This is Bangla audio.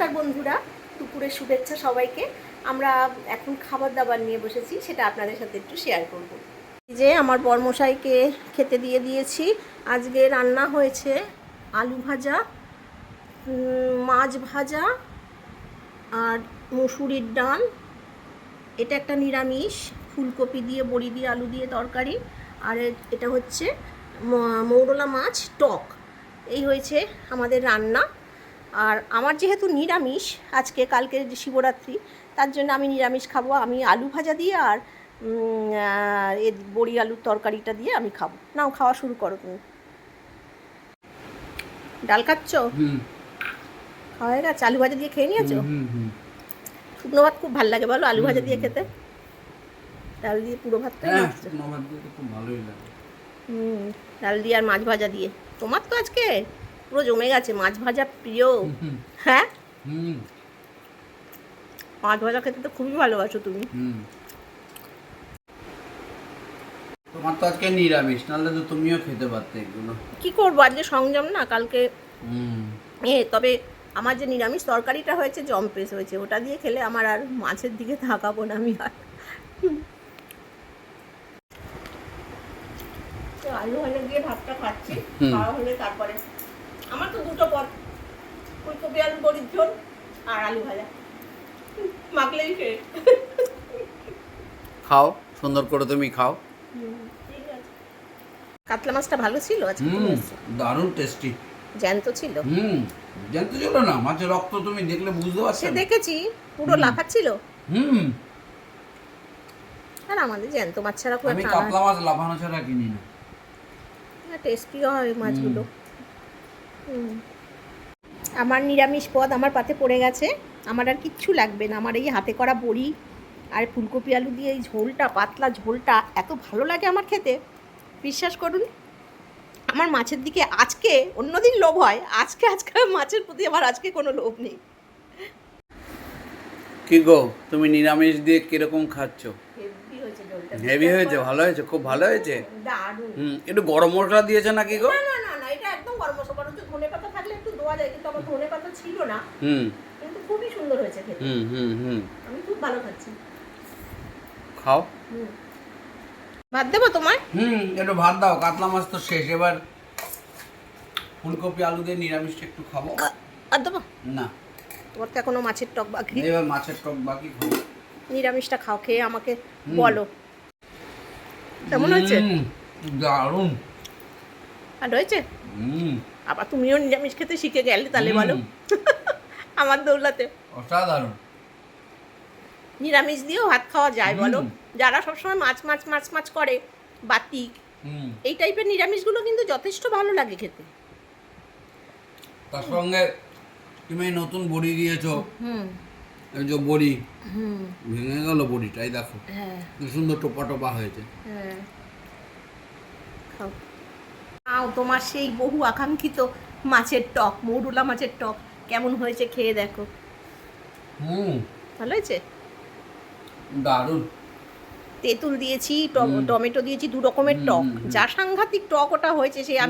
নমস্কার বন্ধুরা, দুপুরের শুভেচ্ছা সবাইকে। আমরা এখন খাবার দাবার নিয়ে বসেছি, সেটা আপনাদের সাথে একটু শেয়ার করব। যে আমার বরমশাইকে খেতে দিয়ে দিয়েছি। আজকে রান্না হয়েছে আলু ভাজা, মাছ ভাজা আর মুসুরির ডাল। এটা একটা নিরামিষ, ফুলকপি দিয়ে বড়ি দিয়ে আলু দিয়ে তরকারি। আর এটা হচ্ছে মৌরলা মাছ টক। এই হয়েছে আমাদের রান্না। আর আমার যেহেতু নিরামিষ আজকে, কালকে শিবরাত্রি, তার জন্য আমি নিরামিষ খাবো। আমি আলু ভাজা দিয়ে আর বড়ি আলুর তরকারিটা দিয়ে আমি খাবো। নাও, খাওয়া শুরু করো তুমি। ডাল খাচ্ছ? খাওয়া হয়ে গেছে? আলু ভাজা দিয়ে খেয়ে নিয়েছো? শুকনো ভাত খুব ভালো লাগে বলো আলু ভাজা দিয়ে খেতে? ডাল দিয়ে পুরো ভাতটা খুব ভালোই লাগে। ডাল দিয়ে আর মাছ ভাজা দিয়ে। তোমার তো আজকে পুরো জমে গেছে, মাছ ভাজা প্রিয়। হ্যাঁ, মাছ ভাজা খেতে তো খুবই ভালোবাসো তুমি। তোমার তো আজকে নিরামিষ, নাহলে তো তুমিও খেতে পারতে এগুলো। কি করবো, আজকে সংযম না, কালকে তবে আমার যে নিরামিষ তরকারিটা হয়েছে জম্পেস হয়েছে, ওটা দিয়ে খেলে আমার আর মাছের দিকে তাকাবো না আমি আর। তো আলু ভাজা দিয়ে ভাতটা খাচ্ছি, খাওয়া হলে তারপরে আমার তো দুটো পদ, ফুলকপি আলু বড়ির ঝোল আর আলু ভাজা, মাখলেই খেয়ে। খাও, সুন্দর করে তুমি খাও। ঠিক আছে। কাতলা মাছটা ভালো ছিল আজকে? দারুণ টেস্টি। জ্যান্ত ছিল? জ্যান্ত ছিল না, মাছের রক্ত তুমি দেখলে বুঝতে পারছো? সে দেখেছি, পুরো লাফাচ্ছিল। আর আমাদের জ্যান্ত মাছ ছাড়া খুব আমি একটা কাতলা মাছ লাফানো ছাড়া কিনি না। টেস্টি হয় মাছগুলো। আমার নিরামিষ পদ আমার পাতে পড়ে গেছে, আমার আর কিচ্ছু লাগবে না। আমার এই হাতে করা বড়ি আর ফুলকপি আলু দিয়ে এই ঝোলটা, পাতলা ঝোলটা এত ভালো লাগে আমার খেতে, বিশ্বাস করুন। আমার মাছের দিকে আজকে, অন্যদিন লোভ হয়, আজকে মাছের প্রতি আমার আজকে কোনো লোভ নেই। কি গো, তুমি নিরামিষ দিয়ে কিরকম খাচ্ছ? হেভি হয়েছে ঝোলটা। হেভি হয়েছে? ভালো হয়েছে, খুব ভালো হয়েছে। দারুণ। একটু গরম মশলা দিয়েছে নাকি গো? না না না, এটা একদম গরম মশলা। বরঞ্চ ধনে পাতা থাকলে একটু দেওয়া যায়, কিন্তু আমার ধনে পাতা ছিল না। কিন্তু খুবই সুন্দর হয়েছে খেতে। আমি খুব ভালো খাচ্ছি। খাও। ভাত দেবো তোমায়? একটু ভাত দাও, কাতলা মাছ তো শেষ। এবার ফুলকপি আলু দিয়ে নিরামিষটা একটু খাবো। আর দেবো না, তোমার তো এখনো মাছের টক বাকি। এবার মাছের টক বাকি, খাবো। নিরামিষটা খাও, খেয়ে আমাকে বলো কেমন হয়েছে। দারুণ। আর হয়েছে? আবার তুমিও নিরামিষ খেতে শিখে গেলে তাহলে, বলো। আমার দৌলাতে অসাধারণ। নিরামিষ দিয়েও ভাত খাওয়া যায় বলো। যারা সবসময় মাছ মাছ মাছ মাছ করে, বাতিক, এই টাইপের নিরামিষগুলো কিন্তু যথেষ্ট ভালো লাগে খেতে। তার সঙ্গে তুমি নতুন বড়ি দিয়েছো। এই যে বড়ি ভেঙে গেল বড়িটাই, দেখো কি সুন্দর টোপা টোপা হয়েছে। খাও খাও, তোমার সেই বহু আকাঙ্ক্ষিত মাছের টক, মৌরলা মাছের টক কেমন হয়েছে খেয়ে দেখো। ভালো হয়েছে? দারুণ। তেঁতুল দিয়েছি, টমেটো দিয়েছি, দু রকমের টক, যা সাংঘাতিক টক ওটা হয়েছে, সে আমি